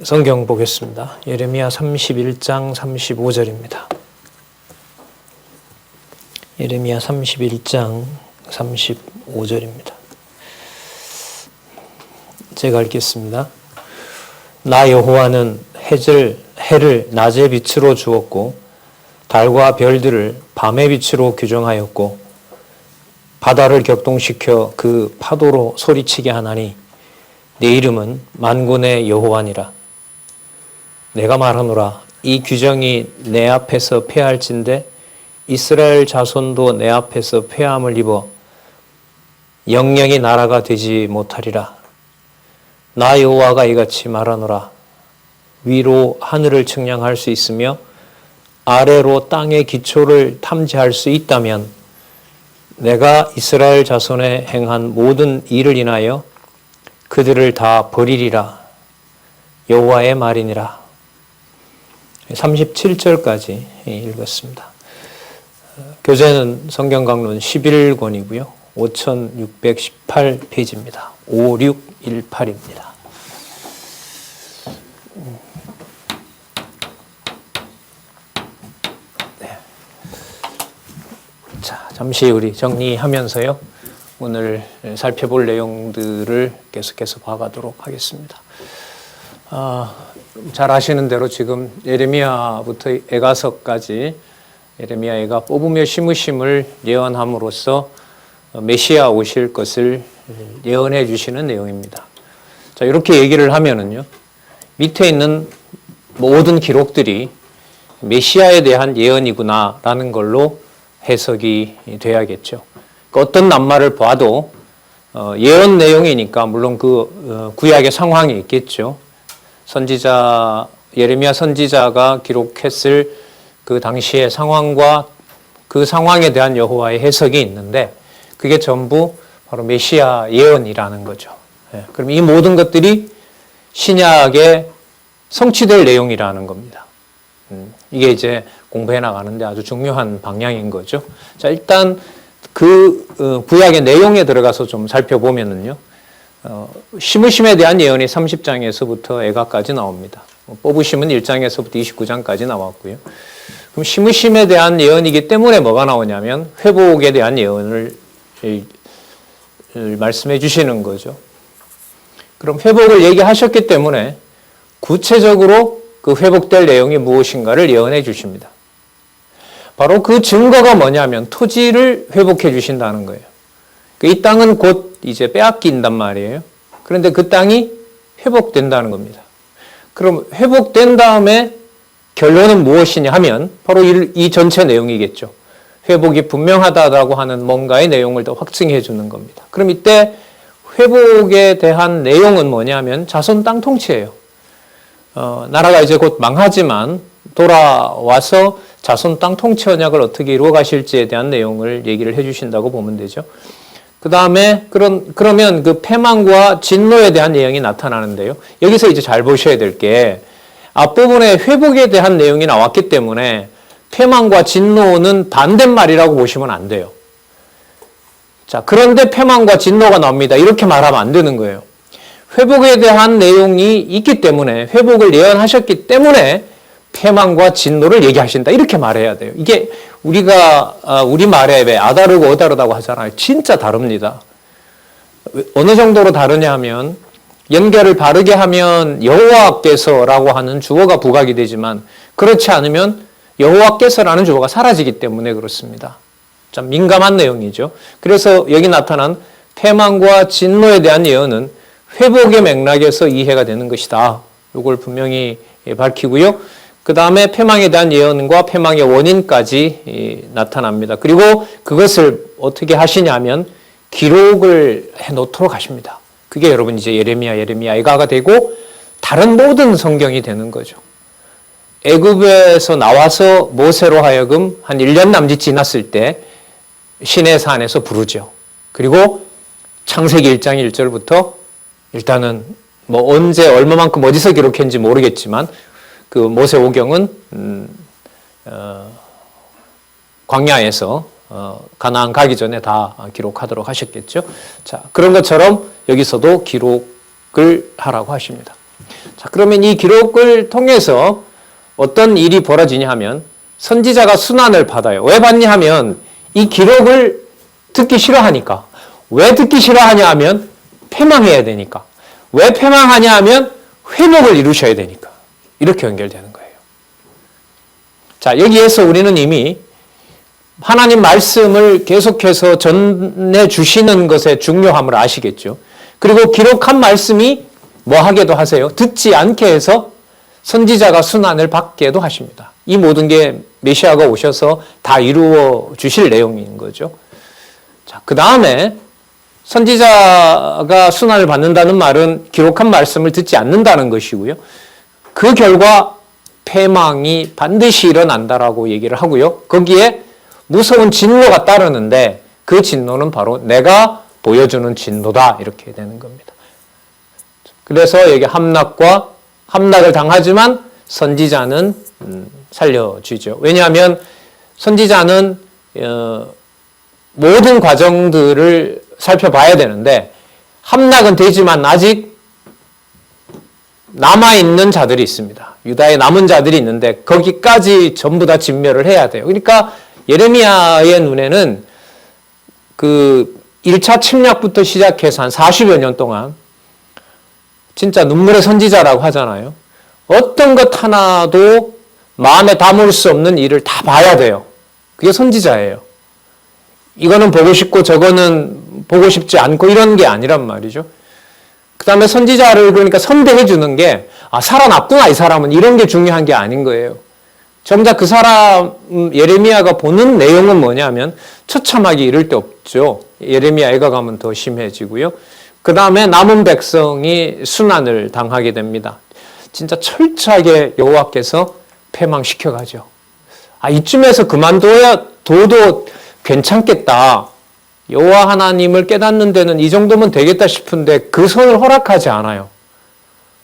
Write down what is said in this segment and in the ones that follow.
성경 보겠습니다. 예레미야 31장 35절입니다. 예레미야 31장 35절입니다. 제가 읽겠습니다. 나 여호와는 해를 낮의 빛으로 주었고 달과 별들을 밤의 빛으로 규정하였고 바다를 격동시켜 그 파도로 소리치게 하나니 내 이름은 만군의 여호와니라. 내가 말하노라 이 규정이 내 앞에서 폐할진대 이스라엘 자손도 내 앞에서 폐함을 입어 영영이 나라가 되지 못하리라. 나 여호와가 이같이 말하노라. 위로 하늘을 측량할 수 있으며 아래로 땅의 기초를 탐지할 수 있다면 내가 이스라엘 자손에 행한 모든 일을 인하여 그들을 다 버리리라. 여호와의 말이니라. 37절까지 읽었습니다. 교재는 성경강론 11권이고요. 5618페이지입니다. 5618입니다. 네. 자, 잠시 우리 정리하면서요. 오늘 살펴볼 내용들을 계속해서 봐가도록 하겠습니다. 잘 아시는 대로 지금 예레미야부터 에가서까지 예레미야가 뽑으며 심으심을 예언함으로써 메시아 오실 것을 예언해 주시는 내용입니다. 자, 이렇게 얘기를 하면은요, 밑에 있는 모든 기록들이 메시아에 대한 예언이구나라는 걸로 해석이 돼야겠죠. 어떤 낱말을 봐도 예언 내용이니까 물론 그 구약의 상황이 있겠죠. 선지자 예레미야 선지자가 기록했을 그 당시의 상황과 그 상황에 대한 여호와의 해석이 있는데 그게 전부 바로 메시아 예언이라는 거죠. 그럼 이 모든 것들이 신약에 성취될 내용이라는 겁니다. 이게 이제 공부해 나가는데 아주 중요한 방향인 거죠. 자, 일단 그 구약의 내용에 들어가서 좀 살펴보면은요. 심으심에 대한 예언이 30장에서부터 에가까지 나옵니다. 뽑으심은 1장에서부터 29장까지 나왔고요. 그럼 심으심에 대한 예언이기 때문에 뭐가 나오냐면 회복에 대한 예언을 말씀해 주시는 거죠. 그럼 회복을 얘기하셨기 때문에 구체적으로 그 회복될 내용이 무엇인가를 예언해 주십니다. 바로 그 증거가 뭐냐면 토지를 회복해 주신다는 거예요. 이 땅은 곧 이제 빼앗긴단 말이에요. 그런데 그 땅이 회복된다는 겁니다. 그럼 회복된 다음에 결론은 무엇이냐 하면 바로 이 전체 내용이겠죠. 회복이 분명하다라고 하는 뭔가의 내용을 더 확증해 주는 겁니다. 그럼 이때 회복에 대한 내용은 뭐냐면 자손 땅 통치예요. 나라가 이제 곧 망하지만 돌아와서 자손 땅 통치 언약을 어떻게 이루어 가실지에 대한 내용을 얘기를 해 주신다고 보면 되죠. 그 다음에 그러면 그 패망과 진노에 대한 내용이 나타나는데요. 여기서 이제 잘 보셔야 될 게 앞부분에 회복에 대한 내용이 나왔기 때문에 패망과 진노는 반대말이라고 보시면 안 돼요. 자, 그런데 패망과 진노가 나옵니다. 이렇게 말하면 안 되는 거예요. 회복에 대한 내용이 있기 때문에 회복을 예언하셨기 때문에 패망과 진노를 얘기하신다. 이렇게 말해야 돼요. 이게 우리가 우리말에 왜 아다르고 어다르다고 하잖아요. 진짜 다릅니다. 어느 정도로 다르냐 하면 연결을 바르게 하면 여호와께서라고 하는 주어가 부각이 되지만 그렇지 않으면 여호와께서라는 주어가 사라지기 때문에 그렇습니다. 참 민감한 내용이죠. 그래서 여기 나타난 패망과 진노에 대한 예언은 회복의 맥락에서 이해가 되는 것이다. 이걸 분명히 밝히고요. 그 다음에 패망에 대한 예언과 패망의 원인까지 나타납니다. 그리고 그것을 어떻게 하시냐면 기록을 해놓도록 하십니다. 그게 여러분 이제 예레미야, 에가가 되고 다른 모든 성경이 되는 거죠. 애굽에서 나와서 모세로 하여금 한 1년 남짓 지났을 때 시내산에서 부르죠. 그리고 창세기 1장 1절부터 일단은 뭐 언제 얼마만큼 어디서 기록했는지 모르겠지만 그 모세오경은 광야에서 가나안 가기 전에 다 기록하도록 하셨겠죠. 자, 그런 것처럼 여기서도 기록을 하라고 하십니다. 자, 그러면 이 기록을 통해서 어떤 일이 벌어지냐 하면 선지자가 순환을 받아요. 왜 받냐 하면 이 기록을 듣기 싫어하니까. 왜 듣기 싫어하냐 하면 패망해야 되니까. 왜 패망하냐 하면 회복을 이루셔야 되니까. 이렇게 연결되는 거예요. 자, 여기에서 우리는 이미 하나님 말씀을 계속해서 전해 주시는 것의 중요함을 아시겠죠. 그리고 기록한 말씀이 뭐 하게도 하세요? 듣지 않게 해서 선지자가 순환을 받게도 하십니다. 이 모든 게 메시아가 오셔서 다 이루어 주실 내용인 거죠. 자, 그 다음에 선지자가 순환을 받는다는 말은 기록한 말씀을 듣지 않는다는 것이고요. 그 결과 패망이 반드시 일어난다라고 얘기를 하고요. 거기에 무서운 진노가 따르는데 그 진노는 바로 내가 보여주는 진노다 이렇게 되는 겁니다. 그래서 여기 함락을 당하지만 선지자는 살려주죠. 왜냐하면 선지자는 모든 과정들을 살펴봐야 되는데 함락은 되지만 아직 남아있는 자들이 있습니다. 유다의 남은 자들이 있는데 거기까지 전부 다 진멸을 해야 돼요. 그러니까 예레미야의 눈에는 그 1차 침략부터 시작해서 한 40여 년 동안 진짜 눈물의 선지자라고 하잖아요. 어떤 것 하나도 마음에 담을 수 없는 일을 다 봐야 돼요. 그게 선지자예요. 이거는 보고 싶고 저거는 보고 싶지 않고 이런 게 아니란 말이죠. 그 다음에 선지자를 그러니까 선대해 주는 게 살아났구나 이 사람은 이런 게 중요한 게 아닌 거예요. 정작 그 사람 예레미야가 보는 내용은 뭐냐면 처참하게 이를 데 없죠. 예레미야 애가 가면 더 심해지고요. 그 다음에 남은 백성이 순환을 당하게 됩니다. 진짜 철저하게 여호와께서 패망시켜가죠. 이쯤에서 그만둬도 괜찮겠다. 여호와 하나님을 깨닫는 데는 이 정도면 되겠다 싶은데 그 선을 허락하지 않아요.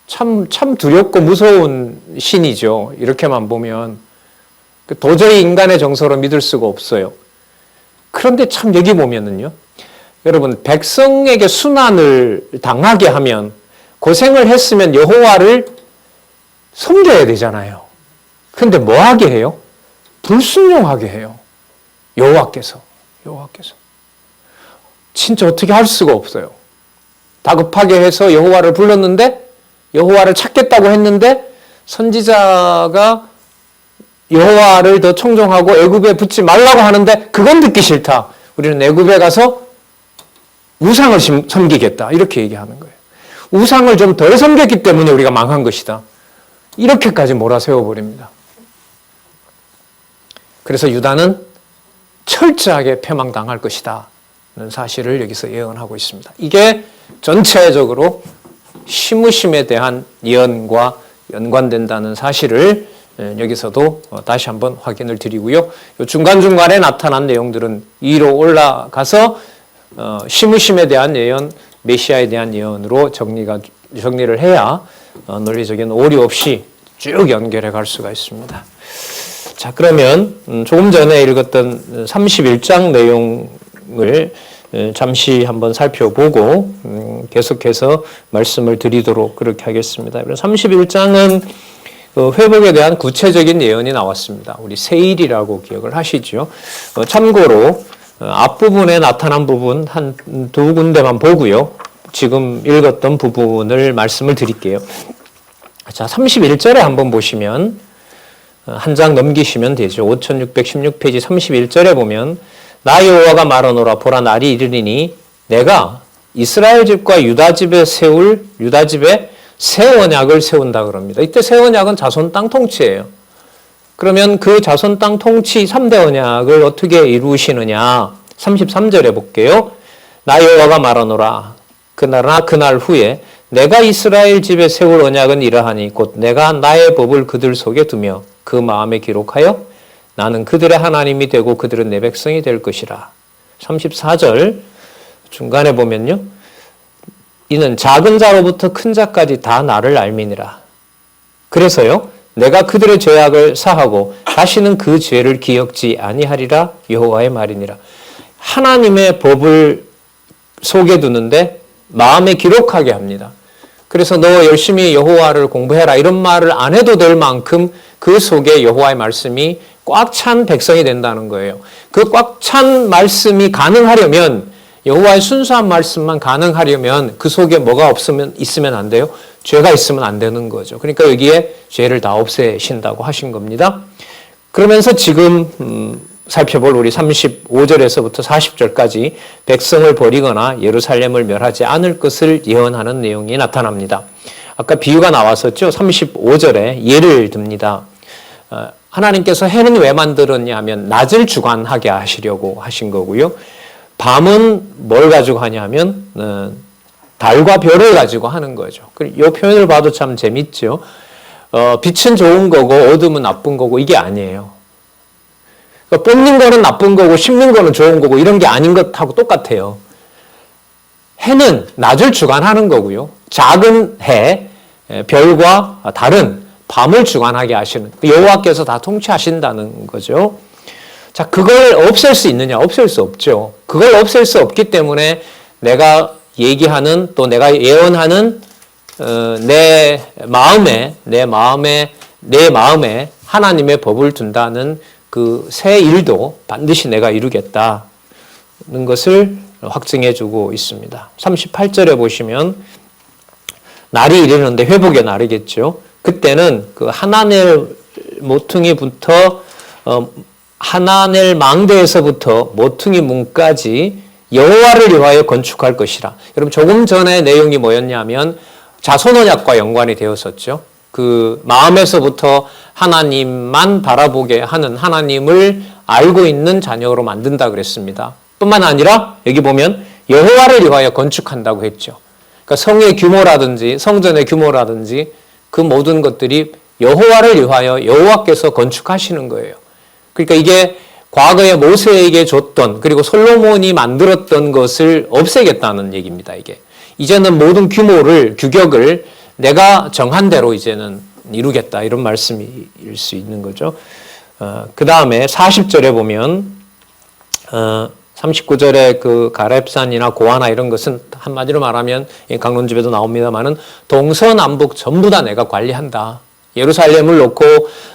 참 두렵고 무서운 신이죠. 이렇게만 보면. 도저히 인간의 정서로 믿을 수가 없어요. 그런데 참 여기 보면은요. 여러분 백성에게 순환을 당하게 하면 고생을 했으면 여호와를 섬겨야 되잖아요. 그런데 뭐 하게 해요? 불순종하게 해요. 여호와께서. 진짜 어떻게 할 수가 없어요. 다급하게 해서 여호와를 불렀는데 여호와를 찾겠다고 했는데 선지자가 여호와를 더 청종하고 애굽에 붙지 말라고 하는데 그건 듣기 싫다. 우리는 애굽에 가서 우상을 섬기겠다. 이렇게 얘기하는 거예요. 우상을 좀 덜 섬겼기 때문에 우리가 망한 것이다. 이렇게까지 몰아세워버립니다. 그래서 유다는 철저하게 패망당할 것이다. 는 사실을 여기서 예언하고 있습니다. 이게 전체적으로 시므심에 대한 예언과 연관된다는 사실을 여기서도 다시 한번 확인을 드리고요. 중간중간에 나타난 내용들은 위로 올라가서 시므심에 대한 예언, 메시아에 대한 예언으로 정리를 해야 논리적인 오류 없이 쭉 연결해 갈 수가 있습니다. 자, 그러면 조금 전에 읽었던 31장 내용을 잠시 한번 살펴보고 계속해서 말씀을 드리도록 그렇게 하겠습니다. 31장은 회복에 대한 구체적인 예언이 나왔습니다. 우리 세일이라고 기억을 하시죠. 참고로 앞부분에 나타난 부분 한 두 군데만 보고요. 지금 읽었던 부분을 말씀을 드릴게요. 자, 31절에 한번 보시면 한 장 넘기시면 되죠. 5616페이지 31절에 보면 나 여호와가 말하노라 보라 날이 이르리니 내가 이스라엘 집과 유다 집에 새 언약을 세운다 그럽니다. 이때 새 언약은 자손 땅 통치예요. 그러면 그 자손 땅 통치 3대 언약을 어떻게 이루시느냐? 33절에 볼게요. 나 여호와가 말하노라 그날나 그날 후에 내가 이스라엘 집에 세울 언약은 이러하니 곧 내가 나의 법을 그들 속에 두며 그 마음에 기록하여 나는 그들의 하나님이 되고 그들은 내 백성이 될 것이라. 34절 중간에 보면요. 이는 작은 자로부터 큰 자까지 다 나를 알미니라. 그래서요. 내가 그들의 죄악을 사하고 다시는 그 죄를 기억지 아니하리라 여호와의 말이니라. 하나님의 법을 속에 두는데 마음에 기록하게 합니다. 그래서 너 열심히 여호와를 공부해라 이런 말을 안 해도 될 만큼 그 속에 여호와의 말씀이 꽉 찬 백성이 된다는 거예요. 그 꽉 찬 말씀이 가능하려면 여호와의 순수한 말씀만 가능하려면 그 속에 뭐가 있으면 안 돼요? 죄가 있으면 안 되는 거죠. 그러니까 여기에 죄를 다 없애신다고 하신 겁니다. 그러면서 지금 살펴볼 우리 35절에서부터 40절까지 백성을 버리거나 예루살렘을 멸하지 않을 것을 예언하는 내용이 나타납니다. 아까 비유가 나왔었죠. 35절에 예를 듭니다. 하나님께서 해는 왜 만들었냐 하면 낮을 주관하게 하시려고 하신 거고요. 밤은 뭘 가지고 하냐면 달과 별을 가지고 하는 거죠. 이 표현을 봐도 참 재밌죠. 빛은 좋은 거고 어둠은 나쁜 거고 이게 아니에요. 그러니까 뽑는 거는 나쁜 거고 심는 거는 좋은 거고 이런 게 아닌 것하고 똑같아요. 해는 낮을 주관하는 거고요. 작은 해, 별과 달은 밤을 주관하게 하시는 여호와께서 다 통치하신다는 거죠. 자, 그걸 없앨 수 있느냐? 없앨 수 없죠. 그걸 없앨 수 없기 때문에 내가 얘기하는 또 내가 예언하는 내 마음에 하나님의 법을 둔다는 그 새 일도 반드시 내가 이루겠다는 것을 확증해 주고 있습니다. 38절에 보시면 날이 이르는데 회복의 날이겠죠. 그때는 그 하나넬 모퉁이부터 하나넬 망대에서부터 모퉁이 문까지 여호와를 위하여 건축할 것이라. 여러분 조금 전에 내용이 뭐였냐면 자손 언약과 연관이 되었었죠. 그 마음에서부터 하나님만 바라보게 하는 하나님을 알고 있는 자녀로 만든다 그랬습니다. 뿐만 아니라 여기 보면 여호와를 위하여 건축한다고 했죠. 그러니까 성의 규모라든지 성전의 규모라든지 그 모든 것들이 여호와를 위하여 여호와께서 건축하시는 거예요. 그러니까 이게 과거에 모세에게 줬던 그리고 솔로몬이 만들었던 것을 없애겠다는 얘기입니다. 이제는 모든 규격을 내가 정한 대로 이제는 이루겠다 이런 말씀일 수 있는 거죠. 그 다음에 40절에 보면 39절에 그 가렙산이나 고아나 이런 것은 한마디로 말하면 강론집에도 나옵니다만은 동서남북 전부 다 내가 관리한다. 예루살렘을 놓고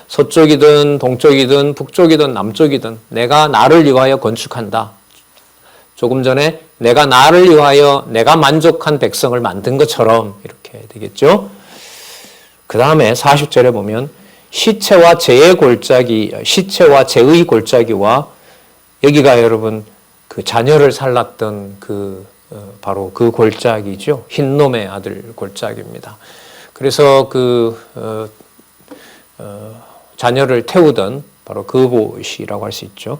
서쪽이든 동쪽이든 북쪽이든 남쪽이든 내가 나를 위하여 건축한다. 조금 전에 내가 나를 위하여 내가 만족한 백성을 만든 것처럼 이렇게 되겠죠. 그 다음에 40절에 보면 시체와 제의 골짜기와 여기가 여러분 그 자녀를 살랐던 바로 그 골짜기죠. 흰놈의 아들 골짜기입니다. 그래서 자녀를 태우던 바로 그곳이라고 할 수 있죠.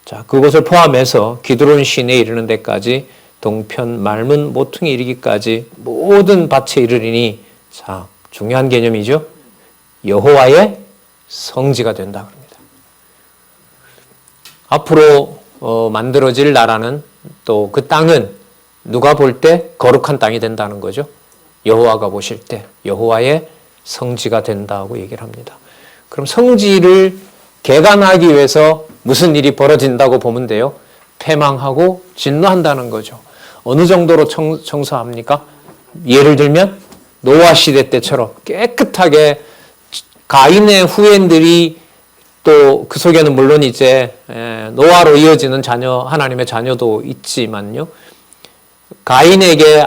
자, 그곳을 포함해서 기드론 시내에 이르는 데까지 동편 말문 모퉁이 이르기까지 모든 밭에 이르리니 자, 중요한 개념이죠. 여호와의 성지가 된다 그럽니다. 앞으로 만들어질 나라는 또 그 땅은 누가 볼 때 거룩한 땅이 된다는 거죠. 여호와가 보실 때 여호와의 성지가 된다고 얘기를 합니다. 그럼 성지를 개간하기 위해서 무슨 일이 벌어진다고 보면 돼요? 패망하고 진노한다는 거죠. 어느 정도로 청소합니까? 예를 들면 노아 시대 때처럼 깨끗하게 가인의 후손들이 또 그 속에는 물론 이제 노아로 이어지는 하나님의 자녀도 있지만요. 가인에게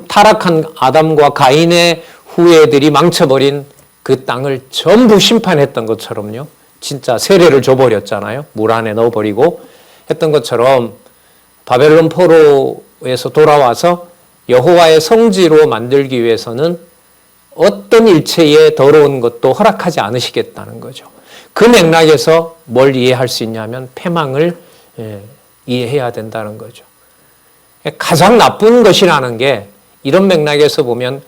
타락한 아담과 가인의 후예들이 망쳐버린 그 땅을 전부 심판했던 것처럼요. 진짜 세례를 줘버렸잖아요. 물 안에 넣어버리고 했던 것처럼 바벨론 포로에서 돌아와서 여호와의 성지로 만들기 위해서는 어떤 일체의 더러운 것도 허락하지 않으시겠다는 거죠. 그 맥락에서 뭘 이해할 수 있냐면 패망을 이해해야 된다는 거죠. 가장 나쁜 것이라는 게 이런 맥락에서 보면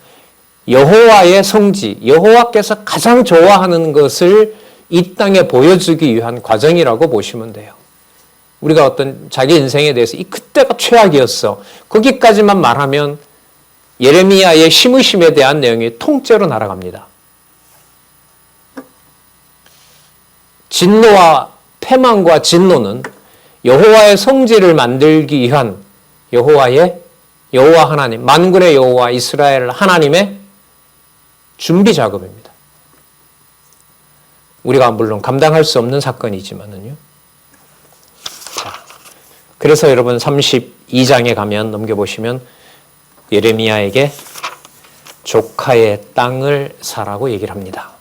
여호와의 성지, 여호와께서 가장 좋아하는 것을 이 땅에 보여주기 위한 과정이라고 보시면 돼요. 우리가 어떤 자기 인생에 대해서 그때가 최악이었어. 거기까지만 말하면 예레미야의 심으심에 대한 내용이 통째로 날아갑니다. 진노와 패망과 진노는 여호와의 성지를 만들기 위한 여호와 하나님, 만군의 여호와 이스라엘 하나님의 준비 작업입니다. 우리가 물론 감당할 수 없는 사건이지만은요. 자, 그래서 여러분 32장에 가면 넘겨보시면 예레미야에게 조카의 땅을 사라고 얘기를 합니다.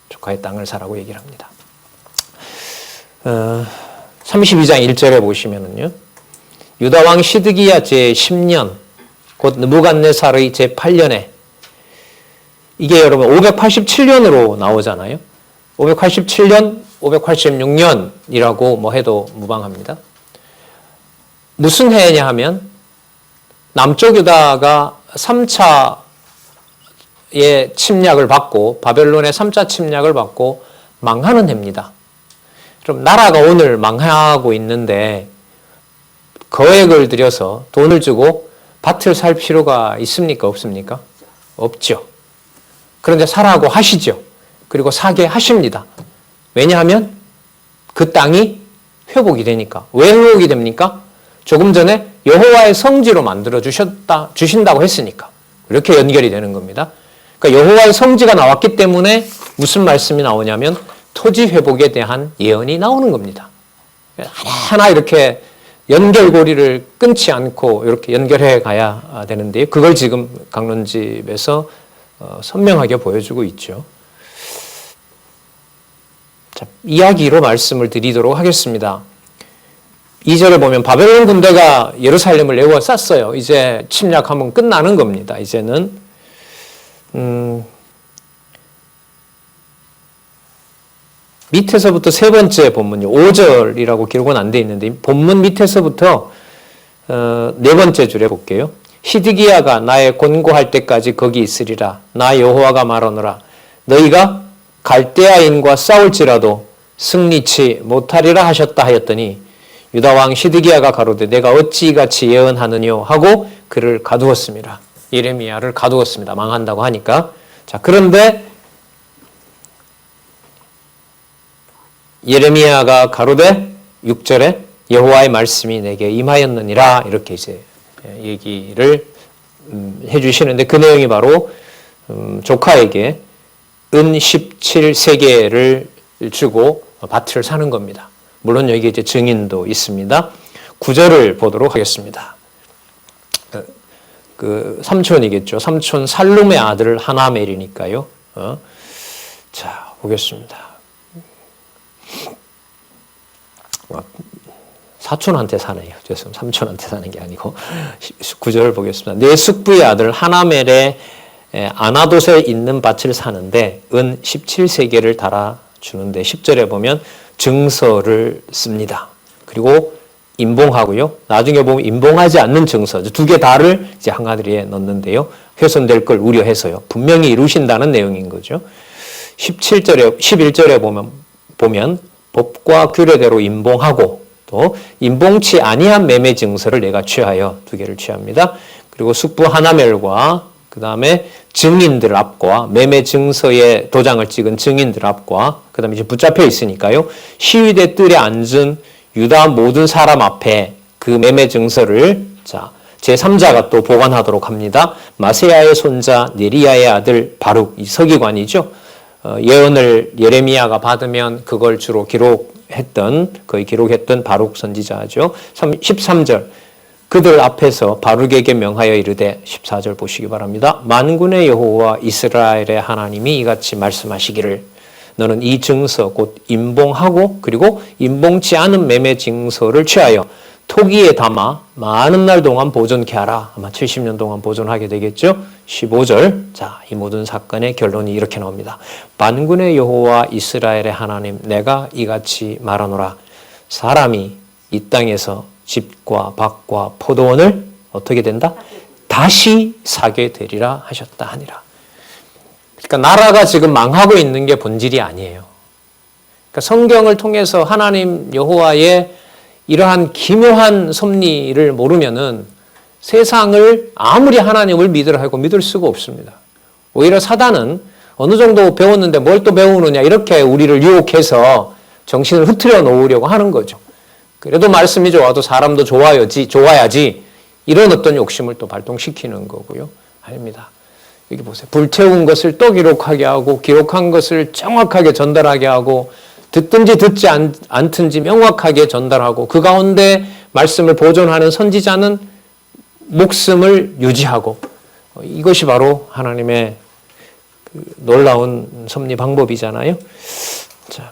조카의 땅을 사라고 얘기를 합니다. 32장 1절에 보시면은요. 유다왕 시드기야 제10년 곧 느부갓네살의 제8년에 이게 여러분 587년으로 나오잖아요. 587년, 586년이라고 뭐 해도 무방합니다. 무슨 해냐 하면 남쪽 유다가 3차의 침략을 받고 바벨론의 3차 침략을 받고 망하는 해입니다. 그럼 나라가 오늘 망하고 있는데 거액을 들여서 돈을 주고 밭을 살 필요가 있습니까? 없습니까? 없죠. 그런데 사라고 하시죠. 그리고 사게 하십니다. 왜냐하면 그 땅이 회복이 되니까. 왜 회복이 됩니까? 조금 전에 여호와의 성지로 만들어 주신다고 했으니까. 이렇게 연결이 되는 겁니다. 그러니까 여호와의 성지가 나왔기 때문에 무슨 말씀이 나오냐면 토지 회복에 대한 예언이 나오는 겁니다. 하나하나 이렇게 연결고리를 끊지 않고 이렇게 연결해 가야 되는데 그걸 지금 강론집에서 선명하게 보여주고 있죠. 자, 이야기로 말씀을 드리도록 하겠습니다. 2절에 보면 바벨론 군대가 예루살렘을 에워쌌어요. 이제 침략하면 끝나는 겁니다. 이제는 밑에서부터 세 번째 본문요. 5절이라고 기록은 안 돼 있는데 본문 밑에서부터 네 번째 줄에 볼게요. 시드기야가 나의 권고할 때까지 거기 있으리라. 나 여호와가 말하노라. 너희가 갈대아인과 싸울지라도 승리치 못하리라 하셨다 하였더니 유다왕 시드기야가 가로되 내가 어찌 이같이 예언하느뇨 하고 그를 가두었습니다. 예레미야를 가두었습니다. 망한다고 하니까. 자, 그런데 예레미야가 가로되 6절에 여호와의 말씀이 내게 임하였느니라 이렇게 이제 얘기를 해주시는데 그 내용이 바로 조카에게 은 17세계를 주고 밭을 사는 겁니다. 물론 여기 이제 증인도 있습니다. 9절을 보도록 하겠습니다. 그 삼촌이겠죠. 삼촌 살룸의 아들 하나멜이니까요. 자, 보겠습니다. 사촌한테 사네요. 죄송합니다. 삼촌한테 사는 게 아니고 9절을 보겠습니다. 내 숙부의 아들 하나멜의 아나돗에 있는 밭을 사는데 은 17세계를 달아주는데 10절에 보면 증서를 씁니다. 그리고 임봉하고요. 나중에 보면 임봉하지 않는 증서 두 개 다를 이제 한가지에 넣는데요. 훼손될 걸 우려해서요. 분명히 이루신다는 내용인 거죠. 11절에 보면 법과 규례대로 임봉하고 또 임봉치 아니한 매매 증서를 내가 취하여 두 개를 취합니다. 그리고 숙부 하나멜과 그 다음에 증인들 앞과 매매 증서에 도장을 찍은 증인들 앞과 그 다음에 이제 붙잡혀 있으니까요. 시위대 뜰에 앉은 유다 모든 사람 앞에 그 매매 증서를 제3자가 또 보관하도록 합니다. 마세야의 손자 네리야의 아들 바룩, 이 서기관이죠. 예언을 예레미야가 받으면 그걸 주로 거의 기록했던 바룩 선지자죠. 13절 그들 앞에서 바룩에게 명하여 이르되 14절 보시기 바랍니다. 만군의 여호와 이스라엘의 하나님이 이같이 말씀하시기를 너는 이 증서 곧 임봉하고 그리고 임봉치 않은 매매 증서를 취하여 토기에 담아 많은 날 동안 보존케 하라. 아마 70년 동안 보존하게 되겠죠. 15절 자, 이 모든 사건의 결론이 이렇게 나옵니다. 만군의 여호와 이스라엘의 하나님 내가 이같이 말하노라. 사람이 이 땅에서 집과 밭과 포도원을 어떻게 된다? 다시 사게 되리라 하셨다 하니라. 그러니까 나라가 지금 망하고 있는 게 본질이 아니에요. 그러니까 성경을 통해서 하나님 여호와의 이러한 기묘한 섭리를 모르면은 세상을 아무리 하나님을 믿으라 하고 믿을 수가 없습니다. 오히려 사단은 어느 정도 배웠는데 뭘 또 배우느냐 이렇게 우리를 유혹해서 정신을 흐트려 놓으려고 하는 거죠. 그래도 말씀이 좋아도 사람도 좋아야지 이런 어떤 욕심을 또 발동시키는 거고요. 아닙니다. 여기 보세요. 불태운 것을 또 기록하게 하고 기록한 것을 정확하게 전달하게 하고 듣든지 듣지 않든지 명확하게 전달하고 그 가운데 말씀을 보존하는 선지자는 목숨을 유지하고 이것이 바로 하나님의 그 놀라운 섭리 방법이잖아요. 자,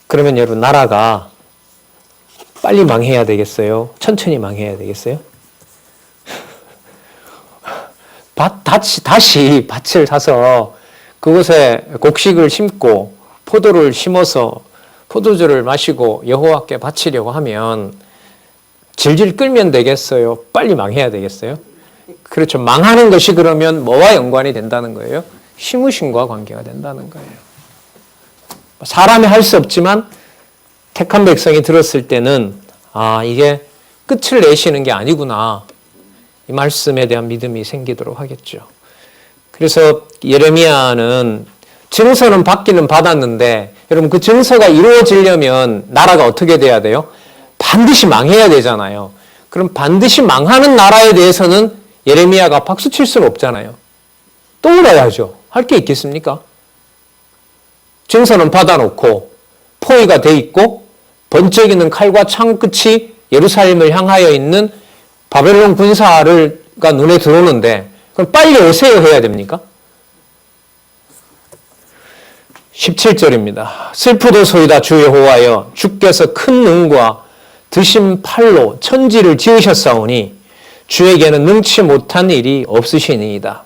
그러면 여러분 나라가 빨리 망해야 되겠어요? 천천히 망해야 되겠어요? 다시 밭을 사서 그곳에 곡식을 심고 포도를 심어서 포도주를 마시고 여호와께 바치려고 하면 질질 끌면 되겠어요? 빨리 망해야 되겠어요? 그렇죠. 망하는 것이 그러면 뭐와 연관이 된다는 거예요? 심으심과 관계가 된다는 거예요. 사람이 할 수 없지만 택한 백성이 들었을 때는 이게 끝을 내시는 게 아니구나. 이 말씀에 대한 믿음이 생기도록 하겠죠. 그래서 예레미야는 증서는 받기는 받았는데 여러분 그 증서가 이루어지려면 나라가 어떻게 돼야 돼요? 반드시 망해야 되잖아요. 그럼 반드시 망하는 나라에 대해서는 예레미야가 박수 칠 수는 없잖아요. 또 울어야죠. 할 게 있겠습니까? 증서는 받아놓고 포위가 돼 있고 번쩍이는 칼과 창 끝이 예루살렘을 향하여 있는 바벨론 군사가 눈에 들어오는데 그럼 빨리 오세요 해야 됩니까? 17절입니다. 슬프도소이다 주 여호와여 주께서 큰 능과 드신 팔로 천지를 지으셨사오니 주에게는 능치 못한 일이 없으시니이다.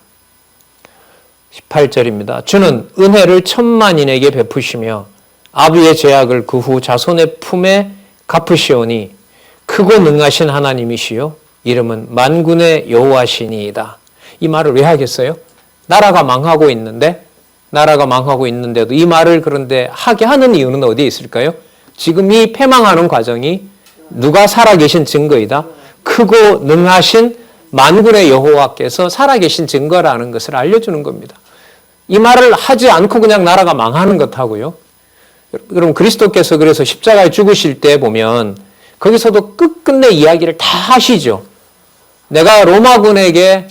18절입니다. 주는 은혜를 천만인에게 베푸시며 아비의 죄악을 그 후 자손의 품에 갚으시오니 크고 능하신 하나님이시요 이름은 만군의 여호와시니이다. 이 말을 왜 하겠어요? 나라가 망하고 있는데도 이 말을 그런데 하게 하는 이유는 어디에 있을까요? 지금 이 패망하는 과정이 누가 살아계신 증거이다. 크고 능하신 만군의 여호와께서 살아계신 증거라는 것을 알려주는 겁니다. 이 말을 하지 않고 그냥 나라가 망하는 것하고요. 여러분 그리스도께서 그래서 십자가에 죽으실 때 보면 거기서도 끝끝내 이야기를 다 하시죠. 내가 로마군에게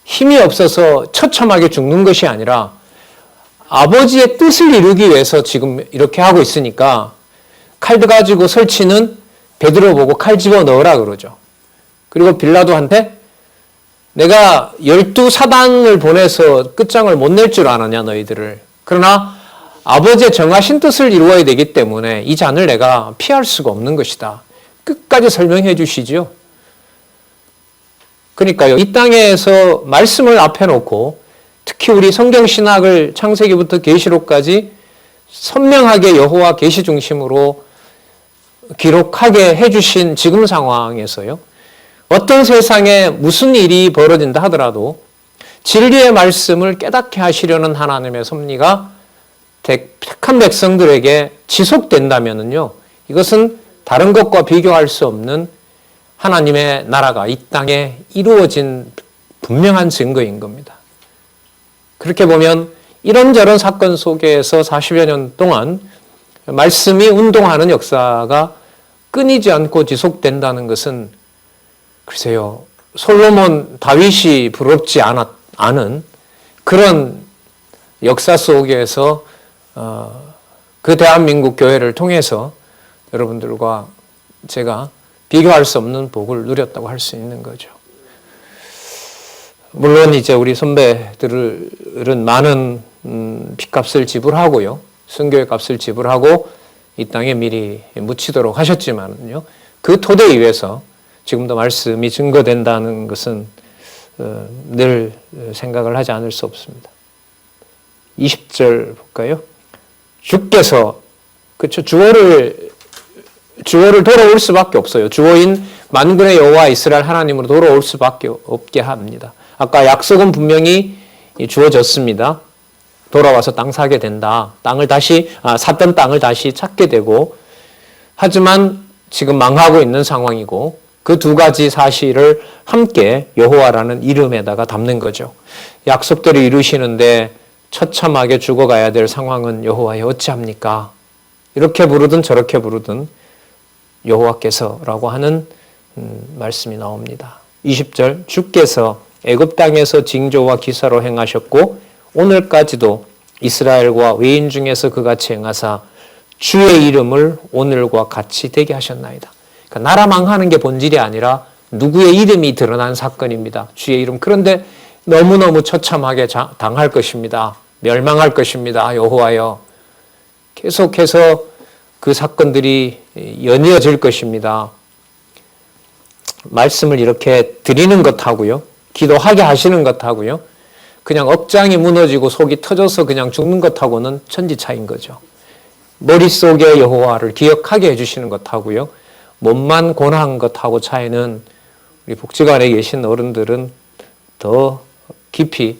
힘이 없어서 처참하게 죽는 것이 아니라 아버지의 뜻을 이루기 위해서 지금 이렇게 하고 있으니까 칼 가지고 설치는 베드로 보고 칼 집어넣으라 그러죠. 그리고 빌라도한테 내가 12사단을 보내서 끝장을 못 낼 줄 아느냐 너희들을. 그러나 아버지의 정하신 뜻을 이루어야 되기 때문에 이 잔을 내가 피할 수가 없는 것이다. 끝까지 설명해 주시죠. 그러니까요. 이 땅에서 말씀을 앞에 놓고 특히 우리 성경신학을 창세기부터 계시록까지 선명하게 여호와 계시 중심으로 기록하게 해주신 지금 상황에서요. 어떤 세상에 무슨 일이 벌어진다 하더라도 진리의 말씀을 깨닫게 하시려는 하나님의 섭리가 택한 백성들에게 지속된다면요. 이것은 다른 것과 비교할 수 없는 하나님의 나라가 이 땅에 이루어진 분명한 증거인 겁니다. 그렇게 보면 이런저런 사건 속에서 40여 년 동안 말씀이 운동하는 역사가 끊이지 않고 지속된다는 것은 글쎄요. 솔로몬, 다윗이 부럽지 않은 그런 역사 속에서 그 대한민국 교회를 통해서 여러분들과 제가 비교할 수 없는 복을 누렸다고 할 수 있는 거죠. 물론 이제 우리 선배들은 많은 빚값을 지불하고요. 순교의 값을 지불하고 이 땅에 미리 묻히도록 하셨지만요. 그 토대 위에서 지금도 말씀이 증거된다는 것은 늘 생각을 하지 않을 수 없습니다. 20절 볼까요? 주께서 그렇죠. 주어를 돌아올 수밖에 없어요. 주어인 만군의 여호와 이스라엘 하나님으로 돌아올 수밖에 없게 합니다. 아까 약속은 분명히 주어졌습니다. 돌아와서 땅 사게 된다. 샀던 땅을 다시 찾게 되고 하지만 지금 망하고 있는 상황이고 그 두 가지 사실을 함께 여호와라는 이름에다가 담는 거죠. 약속대로 이루시는데 처참하게 죽어가야 될 상황은 여호와여 어찌합니까? 이렇게 부르든 저렇게 부르든 여호와께서라고 하는 말씀이 나옵니다. 20절 주께서 애굽 땅에서 징조와 기사로 행하셨고 오늘까지도 이스라엘과 외인 중에서 그같이 행하사 주의 이름을 오늘과 같이 되게 하셨나이다. 그러니까 나라 망하는 게 본질이 아니라 누구의 이름이 드러난 사건입니다. 주의 이름. 그런데 너무너무 처참하게 당할 것입니다. 멸망할 것입니다. 여호와여. 계속해서 그 사건들이 연이어질 것입니다. 말씀을 이렇게 드리는 것하고요. 기도하게 하시는 것하고요. 그냥 억장이 무너지고 속이 터져서 그냥 죽는 것하고는 천지차이인 거죠. 머릿속에 여호와를 기억하게 해주시는 것하고요. 몸만 고난한 것하고 차이는 우리 복지관에 계신 어른들은 더 깊이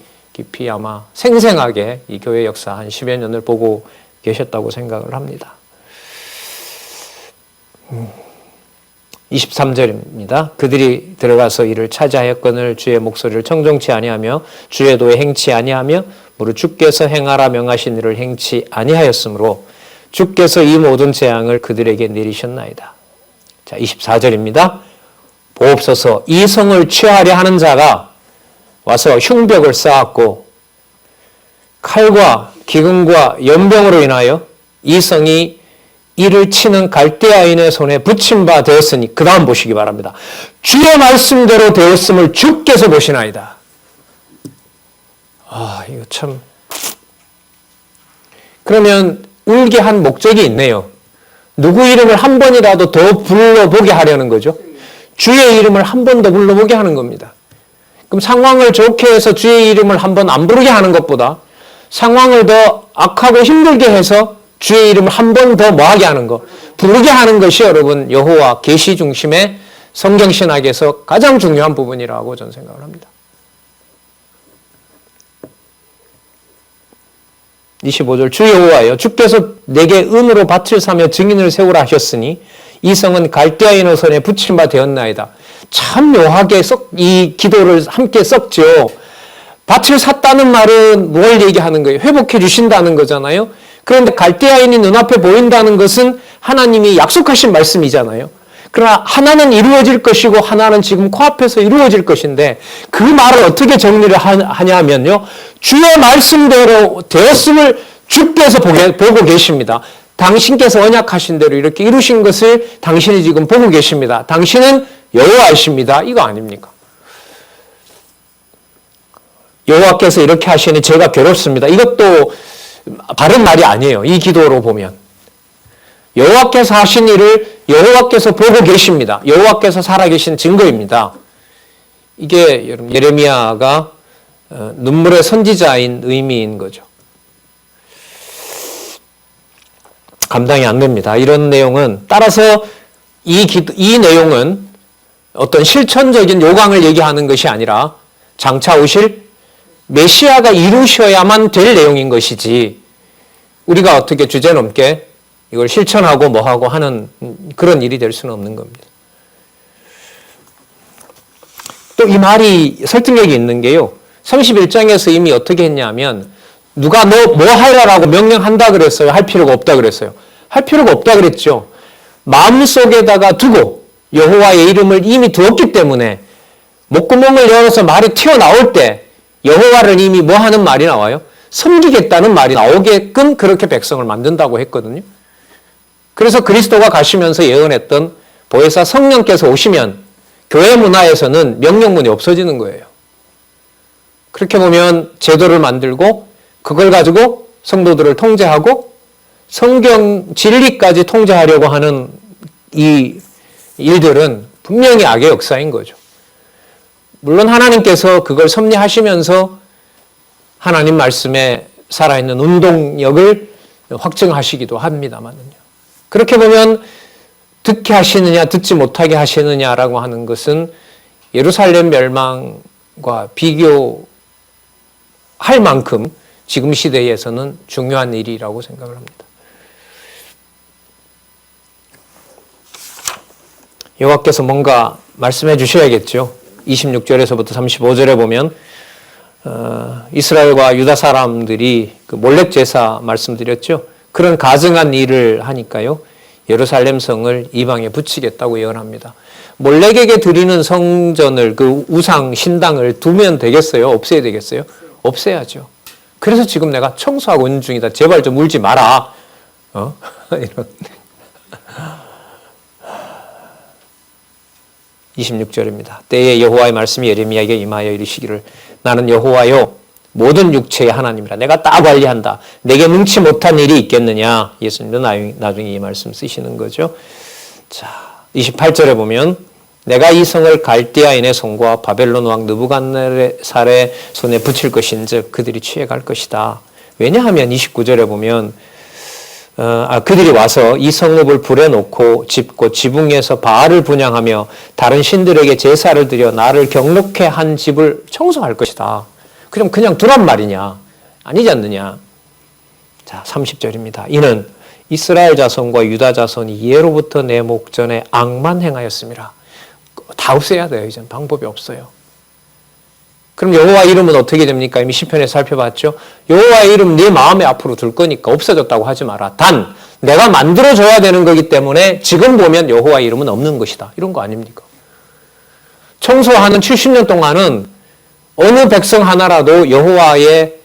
아마 생생하게 이 교회 역사 한 10여 년을 보고 계셨다고 생각을 합니다. 23절입니다. 그들이 들어가서 이를 차지하였거늘 주의 목소리를 청종치 아니하며 주의 도에 행치 아니하며 무릇 주께서 행하라 명하신 일을 행치 아니하였으므로 주께서 이 모든 재앙을 그들에게 내리셨나이다. 자, 24절입니다. 보옵소서 이 성을 취하려 하는 자가 와서 흉벽을 쌓았고 칼과 기근과 연병으로 인하여 이 성이 이를 치는 갈대아인의 손에 붙임 바 되었으니 그 다음 보시기 바랍니다. 주의 말씀대로 되었음을 주께서 보시나이다. 이거 참. 그러면 울게 한 목적이 있네요. 누구 이름을 한 번이라도 더 불러보게 하려는 거죠. 주의 이름을 한 번 더 불러보게 하는 겁니다. 그럼 상황을 좋게 해서 주의 이름을 한 번 안 부르게 하는 것보다 상황을 더 악하고 힘들게 해서 주의 이름을 한 번 더 뭐하게 하는 것, 부르게 하는 것이 여러분 여호와 계시 중심의 성경신학에서 가장 중요한 부분이라고 저는 생각을 합니다. 25절 주 여호와여 주께서 내게 은으로 밭을 사며 증인을 세우라 하셨으니 이 성은 갈대아인의 손에 붙임 바 되었나이다. 참 묘하게 이 기도를 함께 썼죠. 밭을 샀다는 말은 뭘 얘기하는 거예요? 회복해 주신다는 거잖아요. 그런데 갈대아인이 눈앞에 보인다는 것은 하나님이 약속하신 말씀이잖아요. 그러나 하나는 이루어질 것이고 하나는 지금 코앞에서 이루어질 것인데 그 말을 어떻게 정리를 하냐면요. 주의 말씀대로 되었음을 주께서 보고 계십니다. 당신께서 언약하신 대로 이렇게 이루신 것을 당신이 지금 보고 계십니다. 당신은 여호와이십니다. 이거 아닙니까? 여호와께서 이렇게 하시니 제가 괴롭습니다. 이것도 바른 말이 아니에요. 이 기도로 보면. 여호와께서 하신 일을 여호와께서 보고 계십니다. 여호와께서 살아계신 증거입니다. 이게 예레미야가 눈물의 선지자인 의미인 거죠. 감당이 안 됩니다. 이런 내용은 따라서 이 내용은 어떤 실천적인 요강을 얘기하는 것이 아니라 장차 오실 메시아가 이루셔야만 될 내용인 것이지 우리가 어떻게 주제넘게 이걸 실천하고 뭐하고 하는 그런 일이 될 수는 없는 겁니다. 또 이 말이 설득력이 있는 게요. 31장에서 이미 어떻게 했냐면 누가 너 뭐 하라라고 명령한다 그랬어요? 할 필요가 없다 그랬어요? 할 필요가 없다 그랬죠. 마음속에다가 두고 여호와의 이름을 이미 두었기 때문에 목구멍을 열어서 말이 튀어나올 때 여호와를 이미 뭐 하는 말이 나와요? 섬기겠다는 말이 나오게끔 그렇게 백성을 만든다고 했거든요. 그래서 그리스도가 가시면서 예언했던 보혜사 성령께서 오시면 교회 문화에서는 명령문이 없어지는 거예요. 그렇게 보면 제도를 만들고 그걸 가지고 성도들을 통제하고 성경 진리까지 통제하려고 하는 이 일들은 분명히 악의 역사인 거죠. 물론 하나님께서 그걸 섭리하시면서 하나님 말씀에 살아있는 운동력을 확증하시기도 합니다만요. 그렇게 보면 듣게 하시느냐 듣지 못하게 하시느냐라고 하는 것은 예루살렘 멸망과 비교할 만큼 지금 시대에서는 중요한 일이라고 생각을 합니다. 여호와께서 뭔가 말씀해 주셔야겠죠. 26절에서부터 35절에 보면 이스라엘과 유다 사람들이 그 몰렉 제사 말씀드렸죠. 그런 가증한 일을 하니까요. 예루살렘 성을 이방에 붙이겠다고 예언합니다. 몰렉에게 드리는 성전을, 그 우상 신당을 두면 되겠어요? 없애야 되겠어요? 없애야죠. 그래서 지금 내가 청소하고 있는 중이다. 제발 좀 울지 마라. 이런. 26절입니다. 때에 여호와의 말씀이 예레미야에게 임하여 이르시기를 나는 여호와요 모든 육체의 하나님이라. 내가 다 관리한다. 내게 능치 못한 일이 있겠느냐. 예수님도 나중에 이 말씀 쓰시는 거죠. 자, 28절에 보면 내가 이 성을 갈대아인의 손과 바벨론 왕 느부갓네살의 손에 붙일 것인즉 그들이 취해갈 것이다. 왜냐하면 29절에 보면 그들이 와서 이 성읍을 불에 놓고 짚고 지붕에서 바알을 분향하며 다른 신들에게 제사를 드려 나를 경록해 한 집을 청소할 것이다. 그냥 두란 말이냐? 아니지 않느냐? 자, 30절입니다. 이는 이스라엘 자손과 유다 자손이 예로부터 내 목전에 악만 행하였습니다. 다 없애야 돼요. 이제는 방법이 없어요. 그럼 여호와 이름은 어떻게 됩니까? 이미 시편에 살펴봤죠. 여호와의 이름 네 마음에 앞으로 둘 거니까 없어졌다고 하지 마라. 단 내가 만들어줘야 되는 거기 때문에 지금 보면 여호와 이름은 없는 것이다. 이런 거 아닙니까? 청소하는 70년 동안은 어느 백성 하나라도 여호와의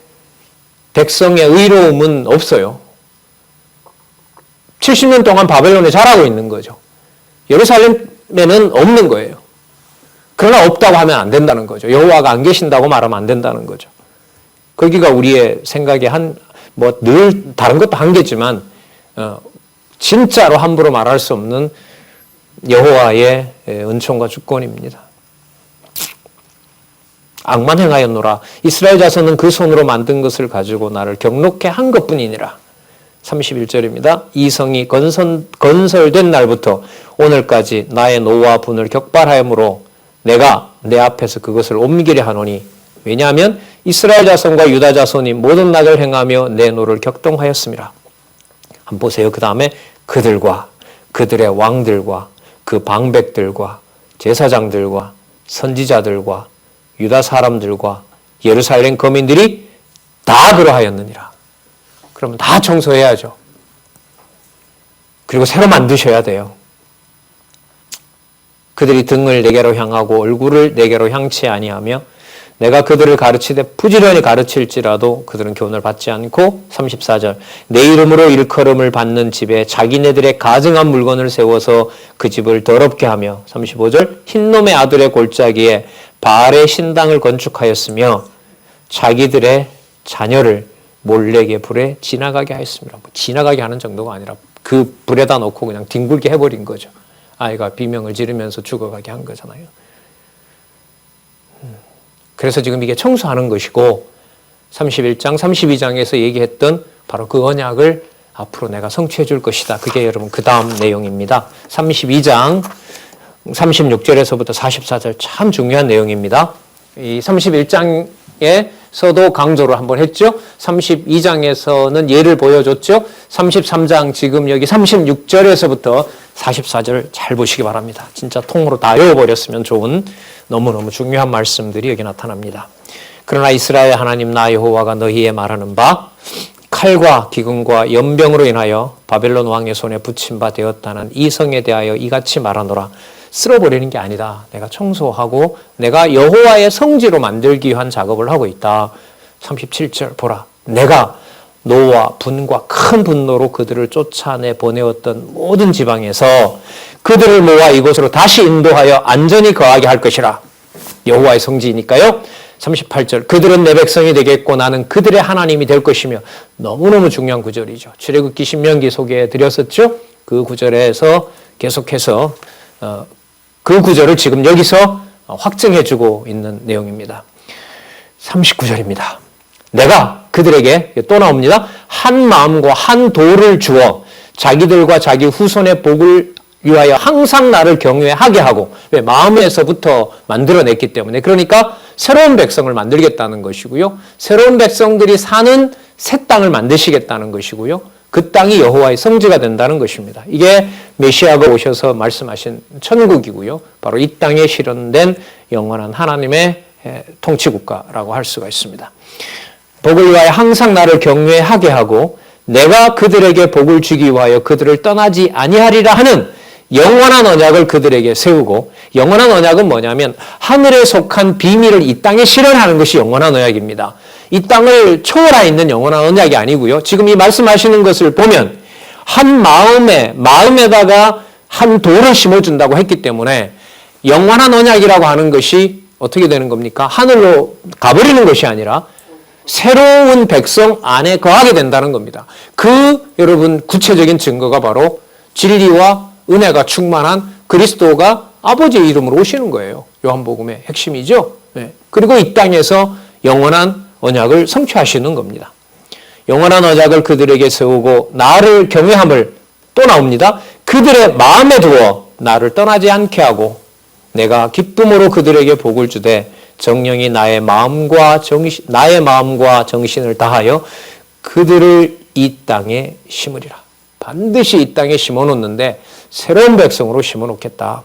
백성의 의로움은 없어요. 70년 동안 바벨론에 자라고 있는 거죠. 예루살렘에는 없는 거예요. 그러나 없다고 하면 안 된다는 거죠. 여호와가 안 계신다고 말하면 안 된다는 거죠. 거기가 우리의 생각에 늘 다른 것도 한계지만 진짜로 함부로 말할 수 없는 여호와의 은총과 주권입니다. 악만 행하였노라. 이스라엘 자손은 그 손으로 만든 것을 가지고 나를 경록해 한 것뿐이니라. 31절입니다. 이 성이 건설된 날부터 오늘까지 나의 노와 분을 격발하므로 내가 내 앞에서 그것을 옮기려 하노니 왜냐하면 이스라엘 자손과 유다 자손이 모든 낙을 행하며 내 노를 격동하였습니다. 한번 보세요. 그 다음에 그들과 그들의 왕들과 그 방백들과 제사장들과 선지자들과 유다 사람들과 예루살렘 거민들이 다 그러하였느니라. 그러면 다 청소해야죠. 그리고 새로 만드셔야 돼요. 그들이 등을 내게로 향하고 얼굴을 내게로 향치 아니하며 내가 그들을 가르치되 부지런히 가르칠지라도 그들은 교훈을 받지 않고 34절 내 이름으로 일컬음을 받는 집에 자기네들의 가증한 물건을 세워서 그 집을 더럽게 하며 35절 흰놈의 아들의 골짜기에 바알의 신당을 건축하였으며 자기들의 자녀를 몰렉의 불에 지나가게 하였습니다. 지나가게 하는 정도가 아니라 그 불에다 놓고 그냥 뒹굴게 해버린 거죠. 아이가 비명을 지르면서 죽어가게 한 거잖아요. 그래서 지금 이게 청소하는 것이고 31장, 32장에서 얘기했던 바로 그 언약을 앞으로 내가 성취해 줄 것이다. 그게 여러분 그 다음 내용입니다. 32장 36절에서부터 44절 참 중요한 내용입니다. 이 31장에서도 강조를 한번 했죠. 32장에서는 예를 보여줬죠. 33장 지금 여기 36절에서부터 44절 잘 보시기 바랍니다. 진짜 통으로 다 외워버렸으면 좋은 너무너무 중요한 말씀들이 여기 나타납니다. 그러나 이스라엘 하나님 나 여호와가 너희에 말하는 바 칼과 기근과 연병으로 인하여 바벨론 왕의 손에 붙임 바 되었다는 이 성에 대하여 이같이 말하노라. 쓸어버리는 게 아니다. 내가 청소하고 내가 여호와의 성지로 만들기 위한 작업을 하고 있다. 37절 보라. 내가 노와 분과 큰 분노로 그들을 쫓아내 보내었던 모든 지방에서 그들을 모아 이곳으로 다시 인도하여 안전히 거하게 할 것이라. 여호와의 성지니까요. 38절 그들은 내 백성이 되겠고 나는 그들의 하나님이 될 것이며 너무너무 중요한 구절이죠. 출애굽기 신명기 소개해 드렸었죠. 그 구절에서 계속해서 그 구절을 지금 여기서 확증해 주고 있는 내용입니다. 39절입니다. 내가 그들에게 또 나옵니다. 한 마음과 한 도를 주어 자기들과 자기 후손의 복을 위하여 항상 나를 경외하게 하고 왜 마음에서부터 만들어냈기 때문에 그러니까 새로운 백성을 만들겠다는 것이고요. 새로운 백성들이 사는 새 땅을 만드시겠다는 것이고요. 그 땅이 여호와의 성지가 된다는 것입니다. 이게 메시아가 오셔서 말씀하신 천국이고요. 바로 이 땅에 실현된 영원한 하나님의 통치국가라고 할 수가 있습니다. 복을 위하여 항상 나를 경외하게 하고 내가 그들에게 복을 주기 위하여 그들을 떠나지 아니하리라 하는 영원한 언약을 그들에게 세우고, 영원한 언약은 뭐냐면 하늘에 속한 비밀을 이 땅에 실현하는 것이 영원한 언약입니다. 이 땅을 초월하 있는 영원한 언약이 아니고요. 지금 이 말씀하시는 것을 보면 한 마음에다가 한 돌을 심어준다고 했기 때문에 영원한 언약이라고 하는 것이 어떻게 되는 겁니까? 하늘로 가버리는 것이 아니라 새로운 백성 안에 거하게 된다는 겁니다. 여러분 구체적인 증거가 바로 진리와 은혜가 충만한 그리스도가 아버지의 이름으로 오시는 거예요. 요한복음의 핵심이죠. 네. 그리고 이 땅에서 영원한 언약을 성취하시는 겁니다. 영원한 언약을 그들에게 세우고 나를 경외함을 또 나옵니다. 그들의 마음에 두어 나를 떠나지 않게 하고 내가 기쁨으로 그들에게 복을 주되 정령이 나의 마음과 정신을 다하여 그들을 이 땅에 심으리라. 반드시 이 땅에 심어놓는데 새로운 백성으로 심어놓겠다.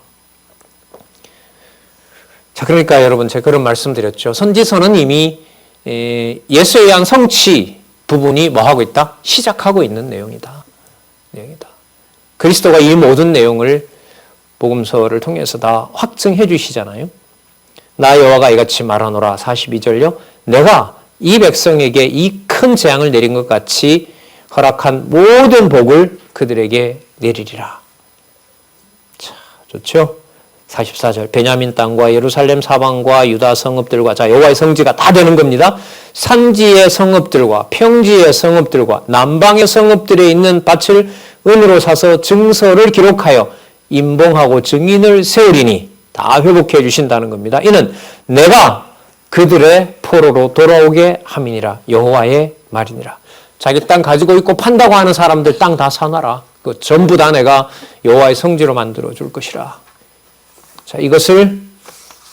자, 그러니까 여러분 제가 그런 말씀드렸죠. 선지서는 이미 예수에 의한 성취 부분이 뭐하고 있다? 시작하고 있는 내용이다. 그리스도가 이 모든 내용을 복음서를 통해서 다 확증해 주시잖아요. 나 여호와가 이같이 말하노라. 42절요. 내가 이 백성에게 이 큰 재앙을 내린 것 같이 허락한 모든 복을 그들에게 내리리라. 자, 좋죠? 44절. 베냐민 땅과 예루살렘 사방과 유다 성읍들과, 자, 여호와의 성지가 다 되는 겁니다. 산지의 성읍들과 평지의 성읍들과 남방의 성읍들에 있는 밭을 은으로 사서 증서를 기록하여 임봉하고 증인을 세우리니, 다 회복해 주신다는 겁니다. 이는 내가 그들의 포로로 돌아오게 함이니라. 여호와의 말이니라. 자기 땅 가지고 있고 판다고 하는 사람들 땅 다 사놔라. 그 전부 다 내가 여호와의 성지로 만들어 줄 것이라. 자, 이것을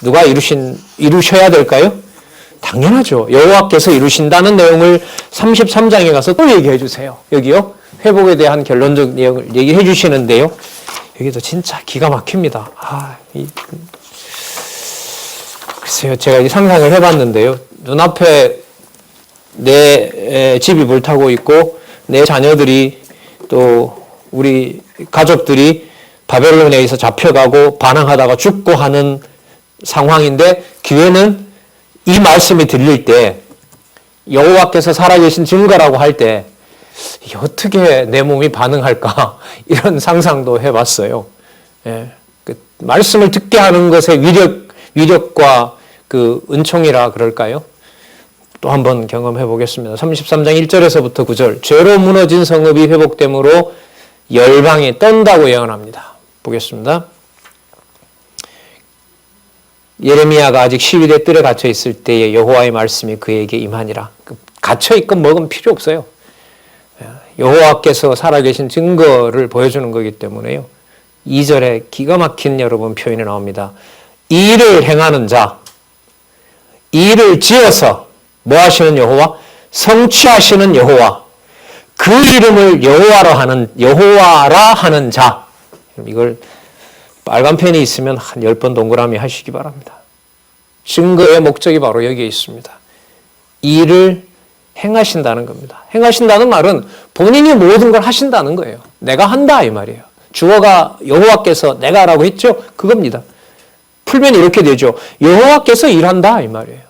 누가 이루셔야 될까요? 당연하죠. 여호와께서 이루신다는 내용을 33장에 가서 또 얘기해 주세요. 여기요. 회복에 대한 결론적 내용을 얘기해 주시는데요. 여기도 진짜 기가 막힙니다. 글쎄요. 제가 상상을 해봤는데요. 눈앞에 내 집이 불타고 있고 내 자녀들이 또 우리 가족들이 바벨론에 의해서 잡혀가고 반항하다가 죽고 하는 상황인데, 교회는 이 말씀이 들릴 때 여호와께서 살아계신 증거라고 할 때 어떻게 내 몸이 반응할까, 이런 상상도 해봤어요. 예, 그 말씀을 듣게 하는 것의 위력과 그 은총이라 그럴까요? 또 한번 경험해 보겠습니다. 33장 1절에서부터 9절. 죄로 무너진 성읍이 회복됨으로 열방이 떤다고 예언합니다. 보겠습니다. 예레미야가 아직 시위대 뜰에 갇혀 있을 때에 여호와의 말씀이 그에게 임하니라. 갇혀 있건 뭐건 필요 없어요. 여호와께서 살아계신 증거를 보여주는 거기 때문에요. 2절에 기가 막힌 여러분 표현이 나옵니다. 이 일을 행하는 자, 이 일을 지어서 뭐 하시는 여호와? 성취하시는 여호와. 그 이름을 여호와라 하는 자. 이걸 빨간 펜이 있으면 한 10번 동그라미 하시기 바랍니다. 증거의 목적이 바로 여기에 있습니다. 이 일을 행하신다는 겁니다. 행하신다는 말은 본인이 모든 걸 하신다는 거예요. 내가 한다 이 말이에요. 주어가 여호와께서 내가라고 했죠? 그겁니다. 풀면 이렇게 되죠. 여호와께서 일한다 이 말이에요.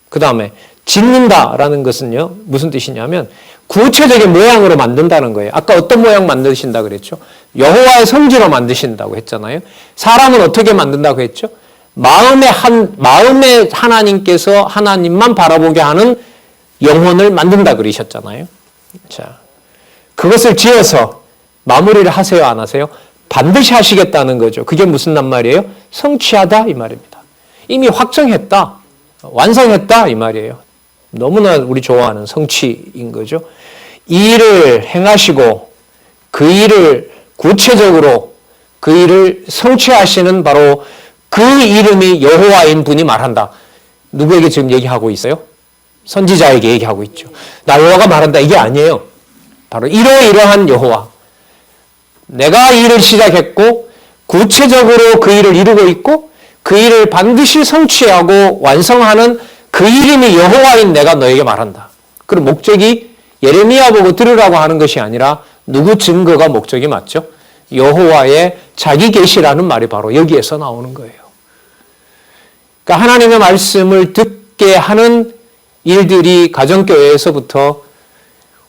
그 다음에 짓는다라는 것은요, 무슨 뜻이냐면 구체적인 모양으로 만든다는 거예요. 아까 어떤 모양 만드신다 그랬죠? 여호와의 성지로 만드신다고 했잖아요. 사람은 어떻게 만든다고 했죠? 마음에 하나님께서 하나님만 바라보게 하는 영혼을 만든다 그러셨잖아요. 자, 그것을 지어서 마무리를 하세요, 안 하세요? 반드시 하시겠다는 거죠. 그게 무슨 말이에요? 성취하다 이 말입니다. 이미 확정했다, 완성했다 이 말이에요. 너무나 우리 좋아하는 성취인 거죠. 이 일을 행하시고 그 일을 구체적으로 그 일을 성취하시는 바로 그 이름이 여호와인 분이 말한다. 누구에게 지금 얘기하고 있어요? 선지자에게 얘기하고 있죠. 나 여호와가 말한다 이게 아니에요. 바로 이러이러한 여호와. 내가 이 일을 시작했고 구체적으로 그 일을 이루고 있고 그 일을 반드시 성취하고 완성하는 그 이름이 여호와인 내가 너에게 말한다. 그럼 목적이 예레미야 보고 들으라고 하는 것이 아니라 누구 증거가 목적이 맞죠? 여호와의 자기 계시라는 말이 바로 여기에서 나오는 거예요. 그러니까 하나님의 말씀을 듣게 하는 일들이 가정교회에서부터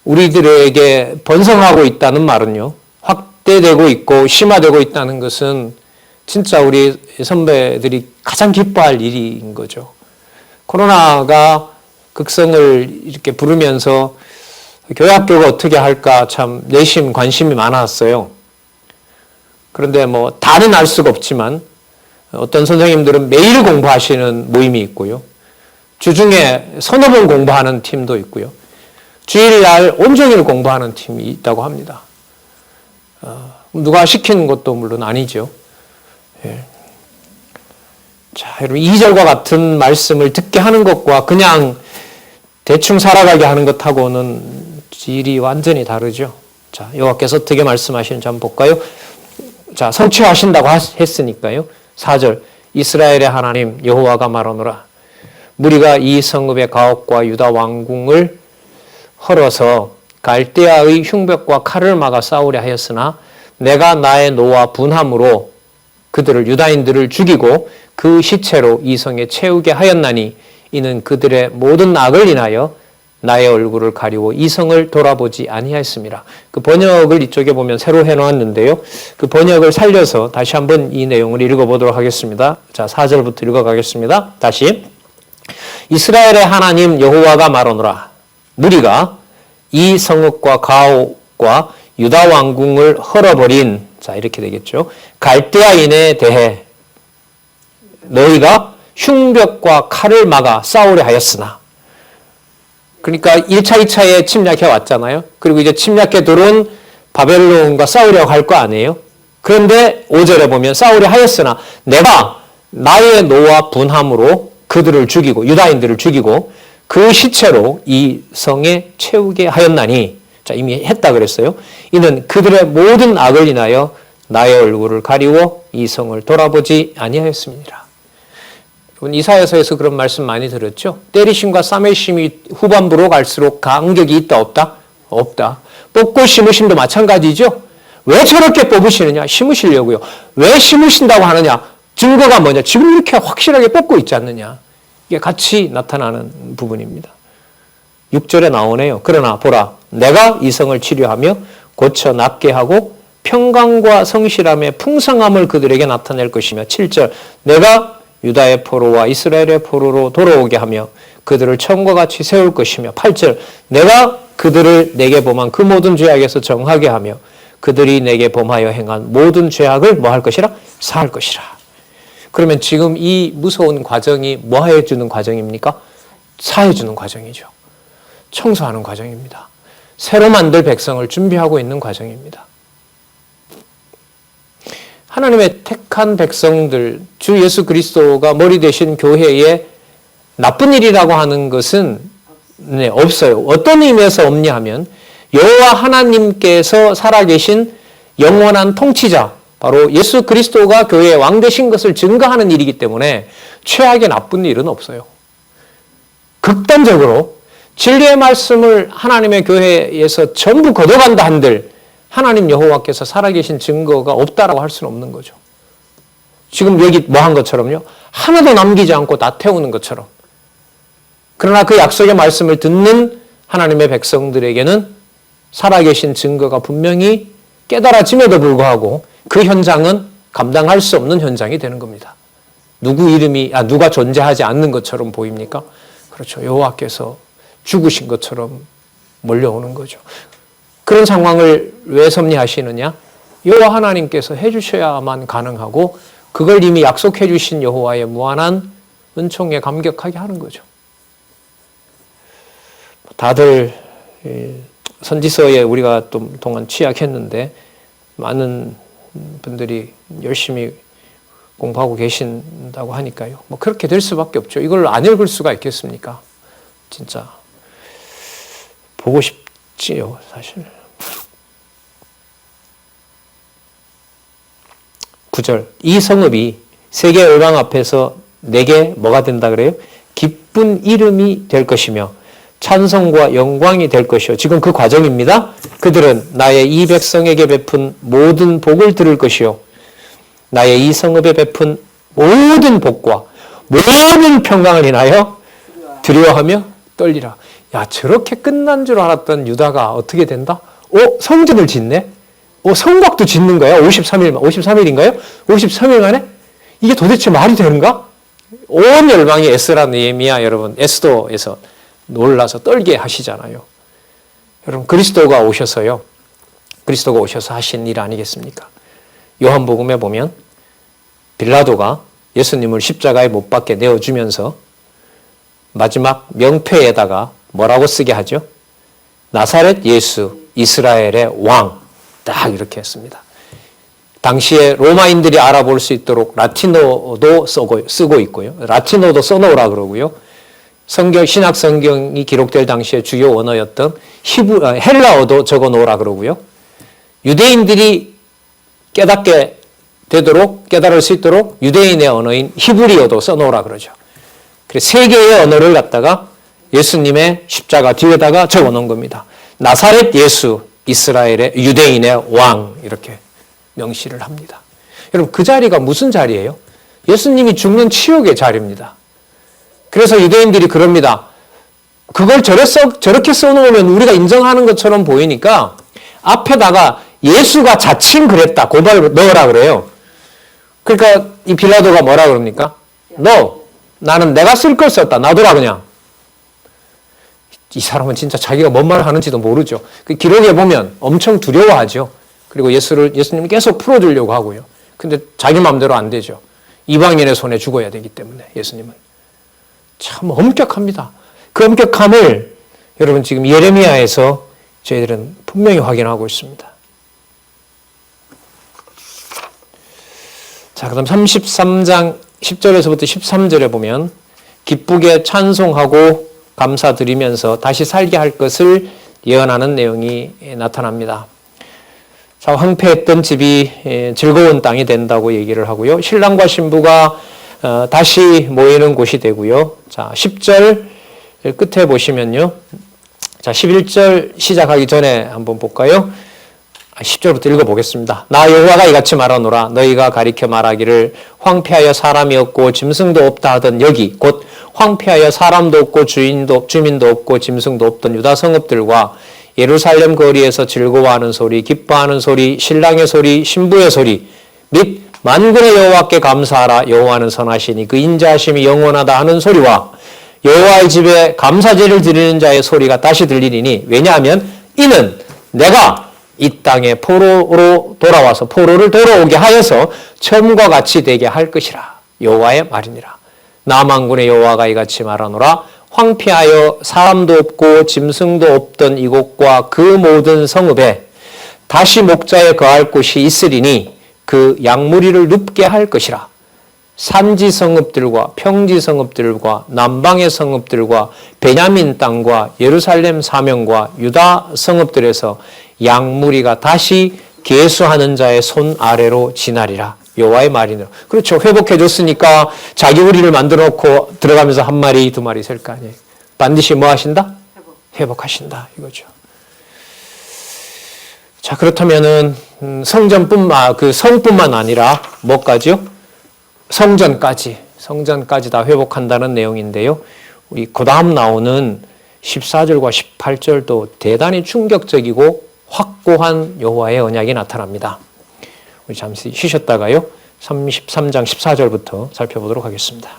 우리들에게 번성하고 있다는 말은요, 확대되고 있고 심화되고 있다는 것은 진짜 우리 선배들이 가장 기뻐할 일인 거죠. 코로나가 극성을 이렇게 부르면서 교회 학교가 어떻게 할까 참 내심 관심이 많았어요. 그런데 뭐 다는 알 수가 없지만 어떤 선생님들은 매일 공부하시는 모임이 있고요. 주중에 서너 번 공부하는 팀도 있고요. 주일날 온종일 공부하는 팀이 있다고 합니다. 누가 시키는 것도 물론 아니죠. 예. 자, 여러분 2절과 같은 말씀을 듣게 하는 것과 그냥 대충 살아가게 하는 것하고는 질이 완전히 다르죠. 자, 여호와께서 어떻게 말씀하시는지 한번 볼까요? 자, 성취하신다고 했으니까요. 4절 이스라엘의 하나님 여호와가 말하노라 무리가 이 성읍의 가옥과 유다 왕궁을 헐어서 갈대아의 흉벽과 칼을 막아 싸우려 하였으나 내가 나의 노와 분함으로 그들을 유다인들을 죽이고 그 시체로 이 성에 채우게 하였나니 이는 그들의 모든 악을 인하여 나의 얼굴을 가리고 이 성을 돌아보지 아니하였습니다. 그 번역을 이쪽에 보면 새로 해놓았는데요. 그 번역을 살려서 다시 한번 이 내용을 읽어보도록 하겠습니다. 자, 4절부터 읽어가겠습니다. 다시 이스라엘의 하나님 여호와가 말하노라 무리가 이 성읍과 가옥과 유다 왕궁을 헐어버린 자 이렇게 되겠죠. 갈대아인에 대해 너희가 흉벽과 칼을 막아 싸우려 하였으나 그러니까 1차, 2차에 침략해 왔잖아요. 그리고 이제 침략해 들어온 바벨론과 싸우려고 할 거 아니에요. 그런데 5절에 보면 싸우려 하였으나 내가 나의 노와 분함으로 그들을 죽이고 유다인들을 죽이고 그 시체로 이 성에 채우게 하였나니 자 이미 했다 그랬어요. 이는 그들의 모든 악을 인하여 나의 얼굴을 가리워 이 성을 돌아보지 아니하였습니다. 이사야서에서 그런 말씀 많이 들었죠. 때리심과 싸매심이 후반부로 갈수록 간격이 있다 없다? 없다. 뽑고 심으심도 마찬가지죠. 왜 저렇게 뽑으시느냐? 심으시려고요. 왜 심으신다고 하느냐? 증거가 뭐냐? 지금 이렇게 확실하게 뽑고 있지 않느냐? 이게 같이 나타나는 부분입니다. 6절에 나오네요. 그러나 보라 내가 이 성을 치료하며 고쳐 낫게 하고 평강과 성실함의 풍성함을 그들에게 나타낼 것이며 7절 내가 유다의 포로와 이스라엘의 포로로 돌아오게 하며 그들을 처음과 같이 세울 것이며 8절 내가 그들을 내게 범한 그 모든 죄악에서 정하게 하며 그들이 내게 범하여 행한 모든 죄악을 뭐 할 것이라? 사할 것이라. 그러면 지금 이 무서운 과정이 뭐 해주는 과정입니까? 사해주는 과정이죠. 청소하는 과정입니다. 새로 만들 백성을 준비하고 있는 과정입니다. 하나님의 택한 백성들, 주 예수 그리스도가 머리 되신 교회에 나쁜 일이라고 하는 것은 없어요. 어떤 의미에서 없냐 하면 여호와 하나님께서 살아계신 영원한 통치자, 바로 예수 그리스도가 교회의 왕 되신 것을 증거하는 일이기 때문에 최악의 나쁜 일은 없어요. 극단적으로 진리의 말씀을 하나님의 교회에서 전부 걷어간다 한들 하나님 여호와께서 살아계신 증거가 없다라고 할 수는 없는 거죠. 지금 여기 뭐 한 것처럼요. 하나도 남기지 않고 다 태우는 것처럼. 그러나 그 약속의 말씀을 듣는 하나님의 백성들에게는 살아계신 증거가 분명히 깨달아짐에도 불구하고 그 현장은 감당할 수 없는 현장이 되는 겁니다. 누가 존재하지 않는 것처럼 보입니까? 그렇죠. 여호와께서 죽으신 것처럼 몰려오는 거죠. 그런 상황을 왜 섭리하시느냐? 여호와 하나님께서 해주셔야만 가능하고 그걸 이미 약속해 주신 여호와의 무한한 은총에 감격하게 하는 거죠. 다들 선지서에 우리가 또 동안 취약했는데 많은 분들이 열심히 공부하고 계신다고 하니까요. 뭐 그렇게 될 수밖에 없죠. 이걸 안 읽을 수가 있겠습니까? 진짜 보고 싶지요, 사실. 9절 이 성읍이 세계 열방 앞에서 내게 뭐가 된다 그래요? 기쁜 이름이 될 것이며 찬송과 영광이 될 것이요. 지금 그 과정입니다. 그들은 나의 이 백성에게 베푼 모든 복을 들을 것이요. 나의 이 성읍에 베푼 모든 복과 모든 평강을 인하여 두려워하며 떨리라. 야, 저렇게 끝난 줄 알았던 유다가 어떻게 된다? 성전을 짓네? 성곽도 짓는 거야? 53일인가요? 53일 만에? 이게 도대체 말이 되는가? 온 열방이 에스라, 느헤미야, 여러분, 에스더에서 놀라서 떨게 하시잖아요. 여러분, 그리스도가 오셔서 하신 일 아니겠습니까? 요한복음에 보면 빌라도가 예수님을 십자가에 못 박게 내어주면서 마지막 명패에다가 뭐라고 쓰게 하죠? 나사렛 예수, 이스라엘의 왕. 딱 이렇게 했습니다. 당시에 로마인들이 알아볼 수 있도록 라틴어도 쓰고 있고요. 라틴어도 써놓으라 그러고요. 신약 성경이 기록될 당시에 주요 언어였던 헬라어도 적어 놓으라 그러고요. 유대인들이 깨달을 수 있도록 유대인의 언어인 히브리어도 써놓으라 그러죠. 그래서 세 개의 언어를 갖다가 예수님의 십자가 뒤에다가 적어 놓은 겁니다. 나사렛 예수, 이스라엘의 유대인의 왕, 이렇게 명시를 합니다. 여러분, 그 자리가 무슨 자리예요? 예수님이 죽는 치욕의 자리입니다. 그래서 유대인들이 그럽니다. 그걸 저렇게 써놓으면 우리가 인정하는 것처럼 보이니까 앞에다가 예수가 자칭 그랬다, 고발 넣으라 그래요. 그러니까 이 빌라도가 뭐라 그럽니까? 나는 내가 쓸 걸 썼다. 놔둬라 그냥. 이 사람은 진짜 자기가 뭔 말을 하는지도 모르죠. 그 기록에 보면 엄청 두려워하죠. 그리고 예수님을 계속 풀어주려고 하고요. 근데 자기 마음대로 안 되죠. 이방인의 손에 죽어야 되기 때문에 예수님은. 참 엄격합니다. 그 엄격함을 여러분 지금 예레미야에서 저희들은 분명히 확인하고 있습니다. 자, 그다음 33장 10절에서부터 13절에 보면 기쁘게 찬송하고 감사드리면서 다시 살게 할 것을 예언하는 내용이 나타납니다. 자, 황폐했던 집이 즐거운 땅이 된다고 얘기를 하고요. 신랑과 신부가 다시 모이는 곳이 되고요. 자, 10절 끝에 보시면요. 자, 11절 시작하기 전에 한번 볼까요? 10절부터 읽어보겠습니다. 나 여호와가 이같이 말하노라. 너희가 가리켜 말하기를 황폐하여 사람이 없고 짐승도 없다 하던 여기 곧 황폐하여 사람도 없고 주민도 없고 짐승도 없던 유다 성읍들과 예루살렘 거리에서 즐거워하는 소리, 기뻐하는 소리, 신랑의 소리, 신부의 소리 및 만군의 여호와께 감사하라. 여호와는 선하시니 그 인자하심이 영원하다 하는 소리와 여호와의 집에 감사제를 드리는 자의 소리가 다시 들리리니 왜냐하면 이는 내가 이 땅에 포로로 돌아와서 포로를 돌아오게 하여서 처음과 같이 되게 할 것이라. 여호와의 말이니라. 나 만군의 여호와가 이같이 말하노라. 황폐하여 사람도 없고 짐승도 없던 이곳과 그 모든 성읍에 다시 목자에 거할 곳이 있으리니 그 양무리를 눕게 할 것이라. 산지 성읍들과 평지 성읍들과 남방의 성읍들과 베냐민 땅과 예루살렘 사명과 유다 성읍들에서 양무리가 다시 계수하는 자의 손 아래로 지나리라. 여호와의 말이니라. 그렇죠. 회복해줬으니까 자기 우리를 만들어 놓고 들어가면서 한 마리, 두 마리 셀 거 아니에요. 반드시 뭐 하신다? 회복하신다. 이거죠. 자, 그렇다면은 성뿐만 아니라 뭐까지요? 성전까지 다 회복한다는 내용인데요. 우리 그 다음 나오는 14절과 18절도 대단히 충격적이고 확고한 여호와의 언약이 나타납니다. 우리 잠시 쉬셨다가요. 33장 14절부터 살펴보도록 하겠습니다.